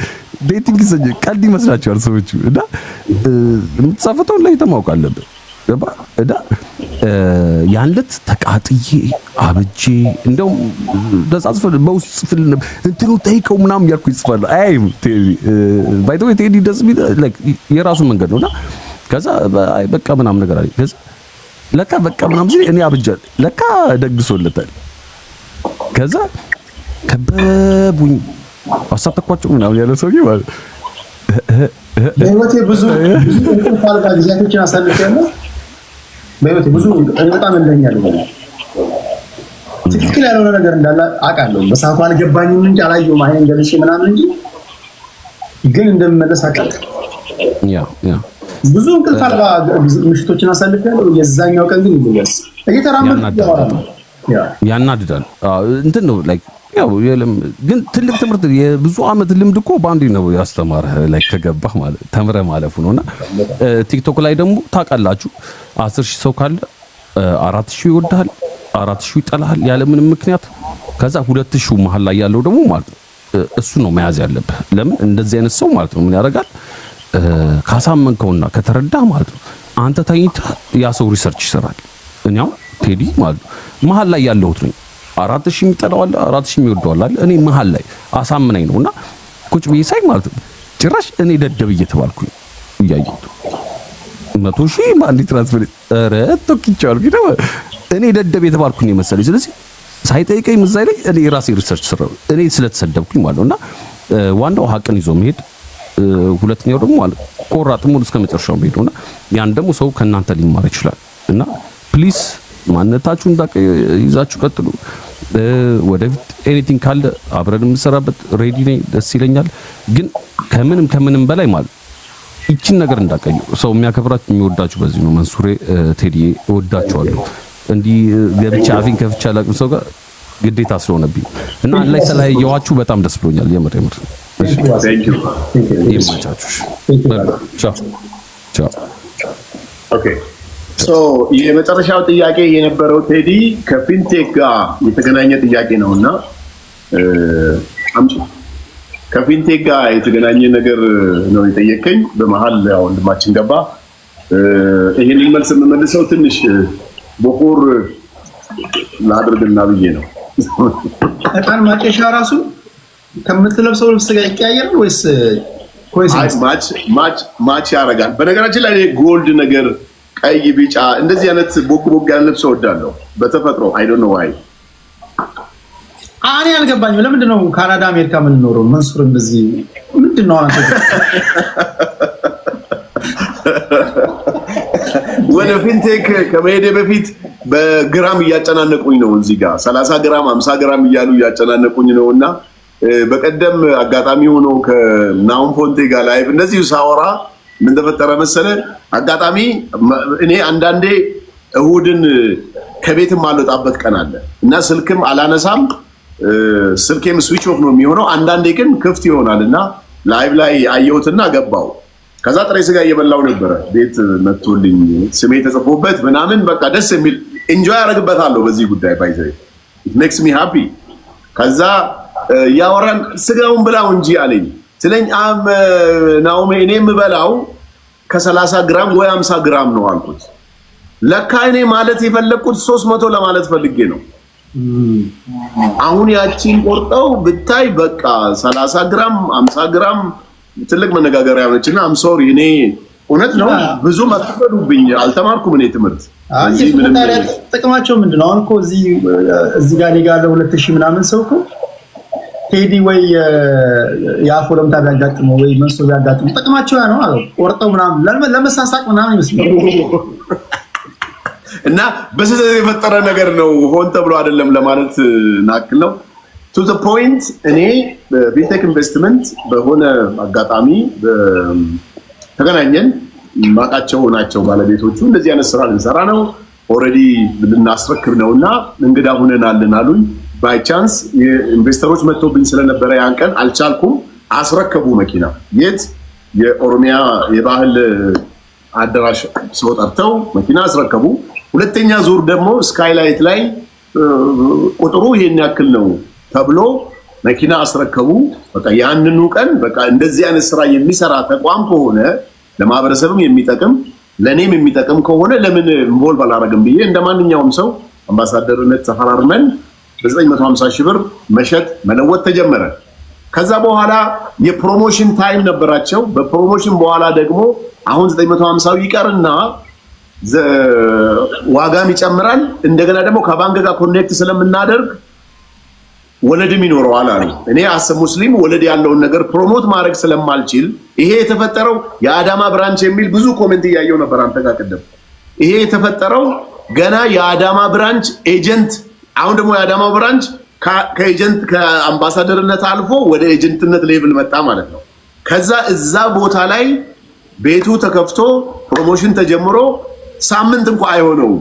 ዴቲንግ ቀልድ ይመስላችኋል ሰዎች እና የምትጻፈተው ላይ ተማውቅ አለበት ገባ። እና ያንለት ተቃጥዬ አብጄ እንደው ተጻጽፈ በውስጥ ጽፍል እንትኑ ጠይቀው ምናምን ያልኩ ይጽፋል። አይ ቴዲ ባይ ዘ ወይ ቴዲ ደስ ቢል ላይክ የራሱ መንገድ ነውና ከዛ አይ በቃ ምናምን ነገር አለ። ከዛ ለካ በቃ ምናምን ሲል እኔ አብጃል ለካ ደግሶለታል። ከዛ ከበቡኝ አሳተኳቸው ምናምን ያለ ሰውዬ ማለት በህይወቴ ብዙ እንቅልፍ ጊዜያቶችን አሳልፌያለሁ። በህይወቴ ብዙ በጣም እንደኛል ትክክል ያልሆነ ነገር እንዳለ አውቃለሁ። በሰዓቱ አልገባኝም እንጂ አላየሁም አይን ገልሼ ምናምን እንጂ ግን እንደምመለስ አውቃለሁ። ያ ብዙ እንቅልፍ ምሽቶችን አሳልፌያለሁ። የዛኛው ቀን ግን ይለያስ እየተራመድኩ ያናድዳል። እንትን ነው ላይክ ያው ግን ትልቅ ትምህርት የብዙ አመት ልምድ እኮ ባንዲ ነው ያስተማረህ ላይ ከገባህ ማለት ተምረ ማለፉ ነውና ቲክቶክ ላይ ደግሞ ታውቃላችሁ 10000 ሰው ካለ 4000 ይወዳል 4000 ይጠላል ያለ ምንም ምክንያት። ከዛ 2000 መሃል ላይ ያለው ደግሞ ማለት እሱ ነው መያዝ ያለብህ። ለምን እንደዚህ አይነት ሰው ማለት ነው ምን ያደርጋል ካሳመንከውና ከተረዳ ማለት ነው አንተ ታይተህ ያ ሰው ሪሰርች ይሰራል። እኛው ቴዲ ማለት ነው መሃል ላይ ያለሁት ነኝ 4000 የሚጠላው አለ 4000 የሚወደው አለ እኔ መሃል ላይ አሳምነኝ ነውና ቁጭ ብዬ ሳይ ማለት ነው ጭራሽ እኔ ደደብ እየተባልኩኝ እያየሁት 100,000 ማንዲ ትራንስፈር ረጥቶኪቻል ግን እኔ ደደብ የተባልኩኝ መሰለኝ። ስለዚህ ሳይጠይቀኝ ምዛይ ላይ እኔ ራሴ ሪሰርች ሰራው እኔ ስለተሰደብኩኝ ማለት ነውና ዋናው ሀቅን ይዞ መሄድ ሁለተኛው ደግሞ ማለት ቆራጥ ሙሉ እስከ መጨረሻው መሄድና ያን ደግሞ ሰው ከናንተ ሊማር ይችላል። እና ፕሊስ ማንነታችሁን ይዛችሁ ቀጥሉ። ወደፊት ኤኒቲንግ ካለ አብረን እንሰራበት ሬዲ ነኝ፣ ደስ ይለኛል። ግን ከምንም በላይ ማለት እቺን ነገር እንዳቀዩ ሰው የሚያከብራችሁ የሚወዳችሁ በዚህ ነው። መንሱሬ ቴዲ እወዳችኋለሁ። እንዲህ ገብቻ አፊን ከፍቻ አላቅም ሰው ጋር ግዴታ ስለሆነብኝ እና አላይ ሰላየዋችሁ በጣም ደስ ብሎኛል። የምር Thank you. Ciao. Okay. So የመጨረሻው ጥያቄ የነበረው ቴዲ ከፊንቴክ ጋር የተገናኘ ጥያቄ ነውና አምጪ ከፊንቴክ ጋር የተገናኘ ነገር ነው የጠየቀኝ። በመሃል ያው ወንድማችን ገባ። ይሄንን መልስ የምመልሰው ትንሽ በፎር ላድርግና ብዬ ነው። አጣን ማጨሻ ራሱ ከምትለብሰው ልብስ ጋር ይቀያየራል ወይስ ማች ያደርጋል? በነገራችን ላይ ጎልድ ነገር ቀይ ቢጫ እንደዚህ አይነት ቦክ ያለ ልብስ እወዳለሁ በተፈጥሮ አይ ዶንት ኖ ዋይ። እኔ አልገባኝም። ለምንድን ነው ካናዳ አሜሪካ ምን ኖረው መንሱር እንደዚህ ምንድን ነው አንተ ወደ ፊንቴክ ከመሄዴ በፊት በግራም እያጨናነቁኝ ነው። እዚህ ጋር 30 ግራም 50 ግራም እያሉ እያጨናነቁኝ ነውና በቀደም አጋጣሚ ሆኖ ከናውን ፎንቴ ጋር ላይቭ እንደዚህ ሳወራ ምን ተፈጠረ መሰለ አጋጣሚ እኔ አንዳንዴ እሁድን ከቤትም አልወጣበት ቀን አለ እና ስልክም አላነሳም ስልኬም ስዊች ኦፍ ነው የሚሆነው። አንዳንዴ ግን ክፍት ይሆናልና ላይቭ ላይ አየሁትና ገባው። ከዛ ጥሬ ስጋ እየበላው ነበር ቤት መጥቶልኝ ስሜ ተጽፎበት ምናምን በቃ ደስ የሚል ኢንጆይ አደርግበታለሁ በዚህ ጉዳይ ባይዘይ it makes me happy። ከዛ ያወራን ስጋውን ብላው እንጂ አለኝ ስለኝ ናውሜ እኔ የምበላው ከ30 ግራም ወይ 50 ግራም ነው አልኩት። ለካ እኔ ማለት የፈለኩት 300 ለማለት ፈልጌ ነው። አሁን ያቺን ቆርጠው ብታይ በቃ 30 ግራም 50 ግራም ትልቅ መነጋገሪያ ነችና አም ሶሪ እኔ እውነት ነው ብዙ ማጥፈዱብኝ አልተማርኩም እኔ ትምህርት እዚህ ምንም ጥቅማቸው ምንድነው? አሁን እኮ እዚህ ጋር ሊጋለ 2000 ምናምን ሰው እኮ ቴዲ ወይ ያፎለም ታጋጋጥመው ወይ መንሱር ያጋጥመው ጥቅማቸው ያ ነው ቆርጠው ምናምን ለመሳሳቅ ምናምን ይመስላል እና በስህተት የፈጠረ ነገር ነው ሆን ተብሎ አይደለም ለማለት ናክል ነው። to the point እኔ በፊንቴክ ኢንቨስትመንት በሆነ አጋጣሚ ተገናኘን ማቃቸው ናቸው ባለቤቶቹ እንደዚህ አይነት ስራ ልንሰራ ነው ኦሬዲ ልናስረክብ ነውና እንግዳ ሆነናልና አሉኝ። ባይ ቻንስ የኢንቨስተሮች መጥተውብኝ ስለነበረ ያን ቀን አልቻልኩም። አስረከቡ መኪና የት የኦሮሚያ የባህል አዳራሽ ሰው ጠርተው መኪና አስረከቡ። ሁለተኛ ዙር ደግሞ ስካይላይት ላይ ቁጥሩ ይሄን ያክል ነው ተብሎ መኪና አስረከቡ። በቃ ያንኑ ቀን በቃ እንደዚህ አይነት ስራ የሚሰራ ተቋም ከሆነ ለማህበረሰብም የሚጠቅም ለኔም የሚጠቅም ከሆነ ለምን ኢንቮልቭ አላረግም ብዬ እንደማንኛውም ሰው አምባሳደርነት ተፈራርመን በ950,000 ብር መሸጥ መለወጥ ተጀመረ። ከዛ በኋላ የፕሮሞሽን ታይም ነበራቸው። በፕሮሞሽን በኋላ ደግሞ አሁን 950 ይቀርና ዋጋም ይጨምራል። እንደገና ደግሞ ከባንክ ጋር ኮኔክት ስለምናደርግ ወለድም ይኖረዋል አሉ። እኔ አሰ ሙስሊም ወለድ ያለውን ነገር ፕሮሞት ማድረግ ስለማልችል ይሄ የተፈጠረው የአዳማ ብራንች የሚል ብዙ ኮሜንት እያየው ነበር አንተ ጋር ቀደም። ይሄ የተፈጠረው ገና የአዳማ ብራንች ኤጀንት አሁን ደግሞ የአዳማ ብራንች ከኤጀንት ከአምባሳደርነት አልፎ ወደ ኤጀንትነት ሌቭል መጣ ማለት ነው። ከዛ እዛ ቦታ ላይ ቤቱ ተከፍቶ ፕሮሞሽን ተጀምሮ ሳምንት እንኳን አይሆነው።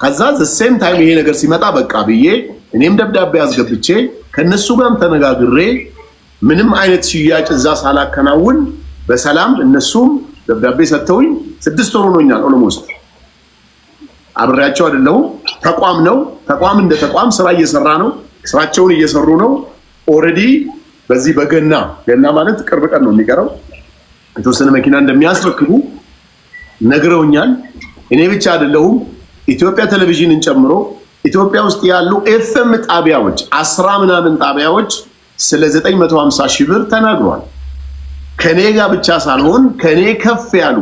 ከዛ ዘሴም ታይም ይሄ ነገር ሲመጣ በቃ ብዬ እኔም ደብዳቤ አስገብቼ ከነሱ ጋርም ተነጋግሬ ምንም አይነት ሽያጭ እዛ ሳላከናውን በሰላም እነሱም ደብዳቤ ሰጥተውኝ 6 ወር ሆኖኛል ኦልሞስት አብሬያቸው አይደለም። ተቋም ነው። ተቋም እንደ ተቋም ስራ እየሰራ ነው። ስራቸውን እየሰሩ ነው። ኦሬዲ በዚህ ገና ማለት ቅርብ ቀን ነው የሚቀረው የተወሰነ መኪና እንደሚያስረክቡ ነግረውኛል። እኔ ብቻ አይደለሁም ኢትዮጵያ ቴሌቪዥንን ጨምሮ ኢትዮጵያ ውስጥ ያሉ ኤፍኤም ጣቢያዎች 10 ምናምን ጣቢያዎች ስለ 950 ሺህ ብር ተናግሯል። ከኔ ጋር ብቻ ሳልሆን ከኔ ከፍ ያሉ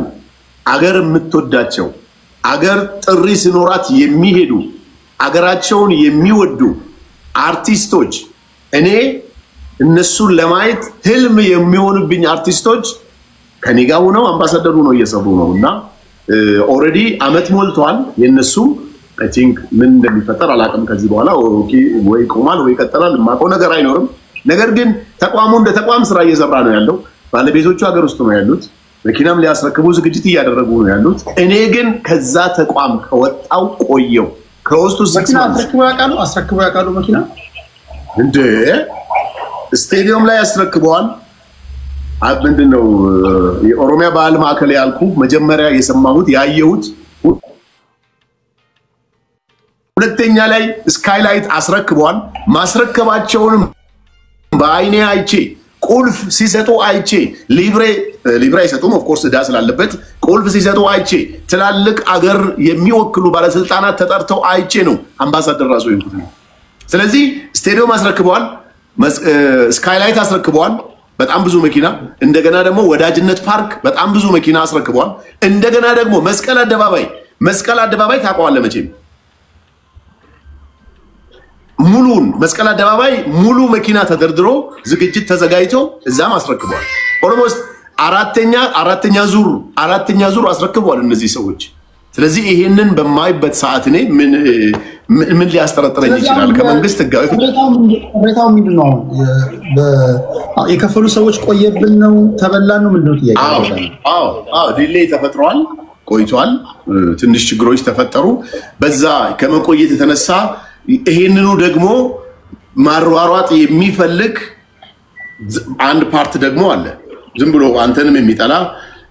አገር የምትወዳቸው አገር ጥሪ ሲኖራት የሚሄዱ አገራቸውን የሚወዱ አርቲስቶች እኔ እነሱን ለማየት ህልም የሚሆንብኝ አርቲስቶች ከኔ ጋር ሆነው አምባሳደሩ ነው እየሰሩ ነውና ኦሬዲ አመት ሞልቷል። የነሱ አይ ቲንክ ምን እንደሚፈጠር አላውቅም። ከዚህ በኋላ ኦኬ ወይ ቆማል ወይ ይቀጥላል የማውቀው ነገር አይኖርም። ነገር ግን ተቋሙ እንደ ተቋም ስራ እየሰራ ነው ያለው። ባለቤቶቹ ሀገር ውስጥ ነው ያሉት። መኪናም ሊያስረክቡ ዝግጅት እያደረጉ ነው ያሉት። እኔ ግን ከዛ ተቋም ከወጣው ቆየው ከውስጡ 6 ማንስ አስረክቡ ያውቃሉ። መኪና እንደ ስቴዲየም ላይ ያስረክበዋል። ምንድነው የኦሮሚያ ባህል ማዕከል ያልኩ መጀመሪያ የሰማሁት ያየሁት። ሁለተኛ ላይ ስካይላይት አስረክበዋል። ማስረከባቸውንም በአይኔ አይቼ ቁልፍ ሲሰጡ አይቼ ሊብሬ አይሰጡም ኦፍ ኮርስ ዳ ስላለበት ቁልፍ ሲሰጡ አይቼ ትላልቅ አገር የሚወክሉ ባለስልጣናት ተጠርተው አይቼ ነው አምባሳደር ራሱ ይሁት ነው። ስለዚህ ስቴዲየም አስረክበዋል፣ ስካይላይት አስረክበዋል በጣም ብዙ መኪና። እንደገና ደግሞ ወዳጅነት ፓርክ በጣም ብዙ መኪና አስረክበዋል። እንደገና ደግሞ መስቀል አደባባይ ታውቀዋለህ መቼም ሙሉን መስቀል አደባባይ ሙሉ መኪና ተደርድሮ ዝግጅት ተዘጋጅቶ እዛም አስረክበዋል። ኦልሞስት አራተኛ ዙር አስረክበዋል እነዚህ ሰዎች። ስለዚህ ይሄንን በማይበት ሰዓት እኔ ምን ሊያስጠረጥረኝ ይችላል? ከመንግስት ህጋዊ ሁኔታው ምንድነው? የከፈሉ ሰዎች ቆየብን ነው ተበላን ነው ምንድነው ጥያቄ? አዎ ዲሌይ ተፈጥሯል፣ ቆይቷል። ትንሽ ችግሮች ተፈጠሩ። በዛ ከመቆየት የተነሳ ይሄንኑ ደግሞ ማሯሯጥ የሚፈልግ አንድ ፓርት ደግሞ አለ። ዝም ብሎ አንተንም የሚጠላ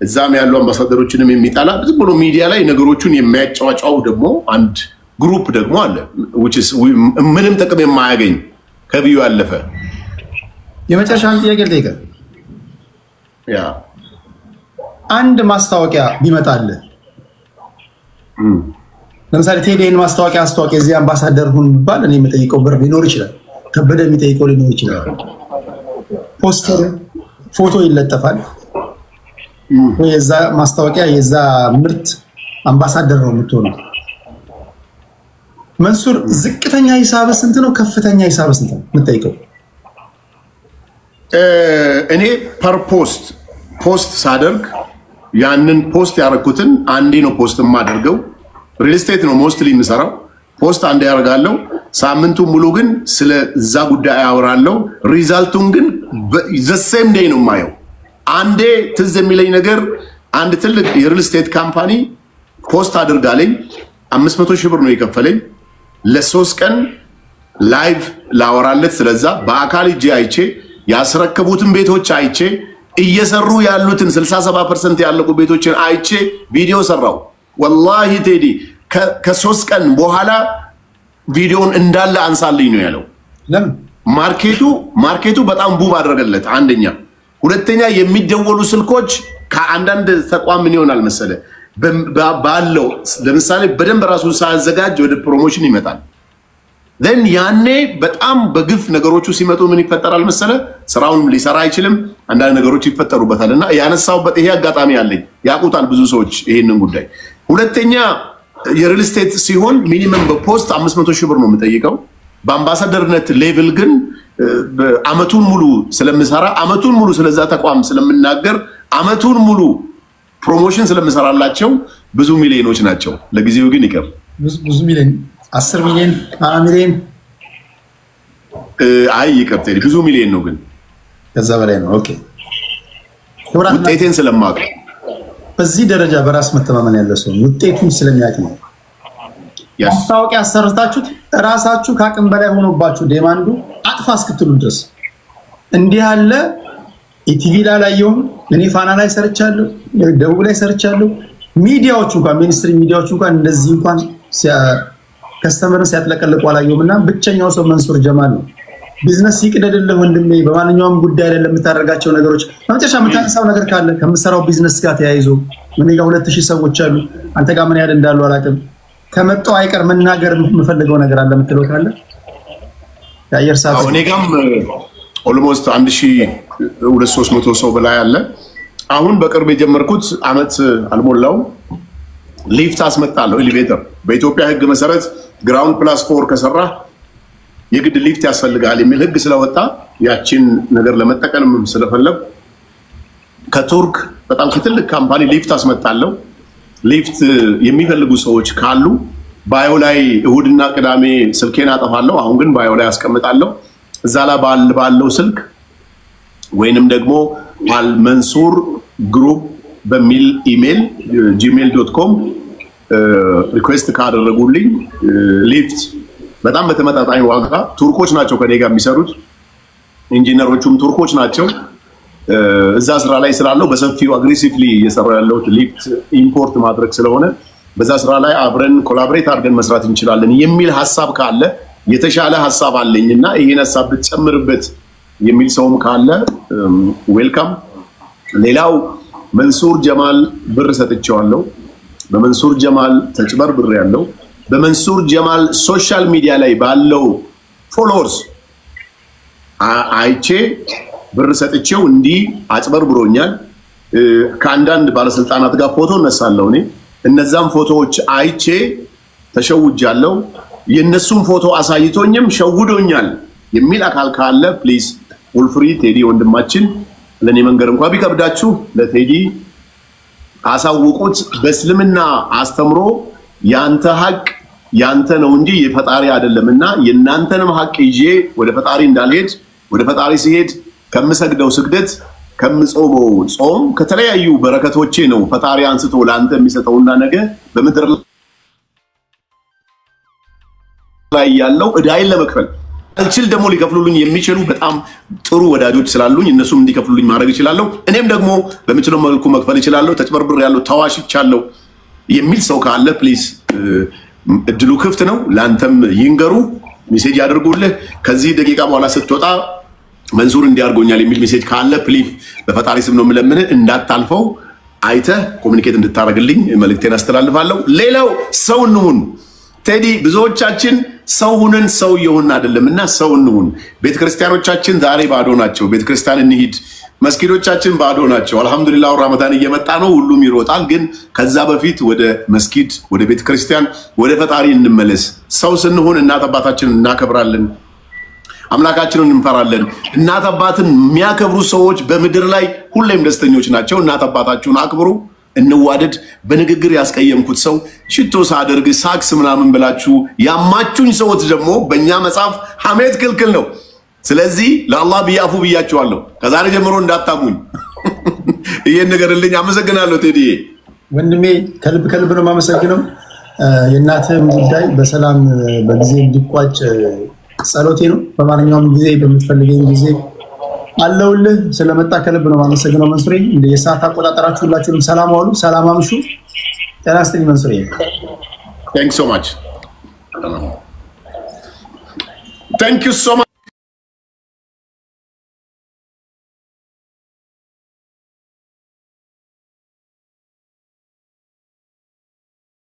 እዛም ያሉ አምባሳደሮችንም የሚጠላ ዝም ብሎ ሚዲያ ላይ ነገሮቹን የሚያጫዋጫው ደግሞ አንድ ግሩፕ ደግሞ አለ ምንም ጥቅም የማያገኝ ከቢዩ ያለፈ። የመጨረሻውን ጥያቄ ልጠይቅህ። አንድ ማስታወቂያ ቢመጣልህ ለምሳሌ ቴሌን ማስታወቂያ እዚህ አምባሳደር ሁን ቢባል እኔ የምጠይቀው ብር ሊኖር ይችላል፣ ከበደ የሚጠይቀው ሊኖር ይችላል። ፖስተር ፎቶ ይለጠፋል ወይ የዛ ማስታወቂያ የዛ ምርት አምባሳደር ነው የምትሆነው። መንሱር ዝቅተኛ ሂሳብ ስንት ነው? ከፍተኛ ሂሳብ ስንት ነው የምትጠይቀው? እኔ ፐር ፖስት ሳደርግ ያንን ፖስት ያደረኩትን አንዴ ነው ፖስት የማደርገው። ሪል ስቴት ነው ሞስትሊ የምሰራው። ፖስት አንዴ ያደርጋለሁ። ሳምንቱን ሙሉ ግን ስለዛ ጉዳይ አወራለሁ። ሪዛልቱን ግን ዘ ሴም ዴይ ነው የማየው። አንዴ ትዝ የሚለኝ ነገር አንድ ትልቅ የሪል ስቴት ካምፓኒ ፖስት አድርጋለኝ 500 ሺህ ብር ነው የከፈለኝ። ለ3 ቀን ላይቭ ላወራለት ስለዛ በአካል እጄ አይቼ ያስረከቡትን ቤቶች አይቼ እየሰሩ ያሉትን 67% ያለቁ ቤቶችን አይቼ ቪዲዮ ሰራው። ወላሂ ቴዲ ከ3 ቀን በኋላ ቪዲዮን እንዳለ አንሳልኝ ነው ያለው። ለምን? ማርኬቱ በጣም ቡብ አደረገለት። አንደኛ፣ ሁለተኛ የሚደወሉ ስልኮች ከአንዳንድ ተቋም ምን ይሆናል መሰለ ባለው ለምሳሌ በደንብ ራሱን ሳያዘጋጅ ወደ ፕሮሞሽን ይመጣል። then ያኔ በጣም በግፍ ነገሮቹ ሲመጡ ምን ይፈጠራል መሰለ ስራውን ሊሰራ አይችልም። አንዳንድ ነገሮች ይፈጠሩበታልና ያነሳውበት ይሄ አጋጣሚ አለኝ። ያቁታል ብዙ ሰዎች ይሄንን ጉዳይ። ሁለተኛ የሪል ስቴት ሲሆን ሚኒመም በፖስት 500 ሺህ ብር ነው የምጠይቀው። በአምባሳደርነት ሌቭል ግን አመቱን ሙሉ ስለምሰራ አመቱን ሙሉ ስለዛ ተቋም ስለምናገር አመቱን ሙሉ ፕሮሞሽን ስለምሰራላቸው ብዙ ሚሊዮኖች ናቸው። ለጊዜው ግን ይቀር ብዙ ሚሊዮን 10 ሚሊዮን 20 ሚሊዮን አይ ይቀር ብዙ ሚሊዮን ነው ግን ከዛ በላይ ነው። ኦኬ ውጤቴን ስለማውቅ በዚህ ደረጃ በራስ መተማመን ያለው ሰው ውጤቱን ስለሚያውቅ ነው። ማስታወቂያ አሰርታችሁት ራሳችሁ ከአቅም በላይ ሆኖባችሁ ዴማንዱ አጥፋ እስክትሉ ድረስ እንዲህ ያለ ኢቲቪ ላይ ያየው እኔ ፋና ላይ ሰርቻለሁ፣ ደቡብ ላይ ሰርቻለሁ። ሚዲያዎቹ እንኳን ሚኒስትሪ ሚዲያዎቹ እንኳን እንደዚህ እንኳን ከስተመርን ሲያጥለቀልቁ አላየውምና ብቸኛው ሰው መንሱር ጀማል ነው። ቢዝነስ ይቅደድልህ ወንድሜ በማንኛውም ጉዳይ አይደለም የምታደርጋቸው ነገሮች መጨረሻ የምታነሳው ነገር ካለ ከምሰራው ቢዝነስ ጋር ተያይዞ ምን ጋር 2000 ሰዎች አሉ አንተ ጋር ምን ያህል እንዳሉ አላውቅም ከመጣው አይቀር መናገር የምፈልገው ነገር አለ የምትለው ካለ ያየር ሰዓት እኔ ጋርም ኦልሞስት 1200 ሰው በላይ አለ አሁን በቅርብ የጀመርኩት አመት አልሞላው ሊፍት አስመጣለሁ ኤሌቬተር በኢትዮጵያ ህግ መሰረት ግራውንድ ፕላስ 4 ከሰራ የግድ ሊፍት ያስፈልጋል የሚል ህግ ስለወጣ ያቺን ነገር ለመጠቀም ስለፈለኩ ከቱርክ በጣም ከትልቅ ካምፓኒ ሊፍት አስመጣለሁ ሊፍት የሚፈልጉ ሰዎች ካሉ ባዮ ላይ እሁድና ቅዳሜ ስልኬን አጠፋለሁ አሁን ግን ባዮ ላይ አስቀምጣለሁ እዛ ላይ ባለው ስልክ ወይንም ደግሞ አልመንሱር ግሩፕ በሚል ኢሜል gmail.com ሪኩዌስት ካደረጉልኝ ሊፍት በጣም በተመጣጣኝ ዋጋ ቱርኮች ናቸው ከኔ ጋር የሚሰሩት ኢንጂነሮቹም ቱርኮች ናቸው እዛ ስራ ላይ ስላለው በሰፊው አግሬሲቭሊ እየሰራው ያለው ሊፍት ኢምፖርት ማድረግ ስለሆነ በዛ ስራ ላይ አብረን ኮላቦሬት አድርገን መስራት እንችላለን የሚል ሐሳብ ካለ የተሻለ ሐሳብ አለኝና ይሄን ሐሳብ ብትጨምርበት የሚል ሰውም ካለ ዌልካም ሌላው መንሱር ጀማል ብር ሰጥቼዋለሁ በመንሱር ጀማል ተጭበር ብር ያለው በመንሱር ጀማል ሶሻል ሚዲያ ላይ ባለው ፎሎወርስ አይቼ ብር ሰጥቼው እንዲ አጭበር ብሮኛል ከአንዳንድ ባለስልጣናት ጋር ፎቶ እነሳለሁ እኔ እነዛም ፎቶዎች አይቼ ተሸውጃለሁ የነሱም ፎቶ አሳይቶኝም ሸውዶኛል የሚል አካል ካለ ፕሊዝ ውልፍሪ ቴዲ ወንድማችን ለኔ መንገር እንኳን ቢከብዳችሁ ለቴዲ አሳውቁት በእስልምና አስተምሮ ያንተ ሐቅ ያንተ ነው እንጂ የፈጣሪ አይደለምና የናንተንም ሐቅ ይዤ ወደ ፈጣሪ እንዳልሄድ ወደ ፈጣሪ ሲሄድ ከምሰግደው ስግደት ከምጾመው ጾም ከተለያዩ በረከቶቼ ነው ፈጣሪ አንስቶ ላንተ የሚሰጠውና ነገ በመድር ላይ ያለው እዳይን ለመክፈል አልችል ደግሞ ሊከፍሉልኝ የሚችሉ በጣም ጥሩ ወዳጆች ስላሉኝ እነሱም እንዲከፍሉልኝ ማድረግ ይችላልው እኔም ደግሞ በመችለው መልኩ መክፈል ይችላልው ተጭበርብር ያለው ተዋሽቻለሁ የሚል ሰው ካለ ፕሊዝ እድሉ ክፍት ነው ላንተም ይንገሩ ሜሴጅ ያድርጉልህ ከዚህ ደቂቃ በኋላ ስትወጣ መንሱር እንዲያርጎኛል የሚል ሜሴጅ ካለ ፕሊዝ በፈጣሪ ስም ነው የምለምንህ እንዳታልፈው አይተህ ኮሙኒኬት እንድታረግልኝ መልእክቴን አስተላልፋለሁ ሌላው ሰው እንሁን ቴዲ ብዙዎቻችን ሰው ሁነን ሰው ይሁን አይደለምና ሰው እንሁን ቤተክርስቲያኖቻችን ዛሬ ባዶ ናቸው ቤተክርስቲያን እንሂድ መስጊዶቻችን ባዶ ናቸው አልহামዱሊላህ ረመዳን እየመጣ ነው ሁሉም ይሮጣል ግን ከዛ በፊት ወደ መስጊድ ወደ ቤተክርስቲያን ወደ ፈጣሪ እንመለስ ሰው ስንሆን እናት አባታችንን እናከብራለን አምላካችንን እንፈራለን እናት አባትን የሚያከብሩ ሰዎች በመድር ላይ ሁሌም ደስተኞች ናቸው እናት አባታችሁን አክብሩ እንዋደድ በንግግር ያስቀየምኩት ሰው ሽቶ ሳደርግ ሳክስ ምናምን ብላችሁ ያማቹኝ ሰዎች ደግሞ በእኛ መጽሐፍ ሐሜት ክልክል ነው ስለዚህ ለአላህ ቢያፉ ብያችኋለሁ ከዛሬ ጀምሮ እንዳታሙኝ ይሄን ነገርልኝ አመሰግናለሁ ቴዲ ወንድሜ ከልብ ነው ማመሰግነው የእናትህም ጉዳይ በሰላም በጊዜ እንዲቋጭ ጸሎቴ ነው በማንኛውም ጊዜ በምትፈልገኝ ጊዜ አለውልህ ስለመጣ ከልብ ነው ማመሰግነው መንሱሬ እንደ የሰዓት አቆጣጠራችሁ ሁላችሁም ሰላም ዋሉ ሰላም አምሹ ጤና ይስጥልኝ መንሱሬ thanks so much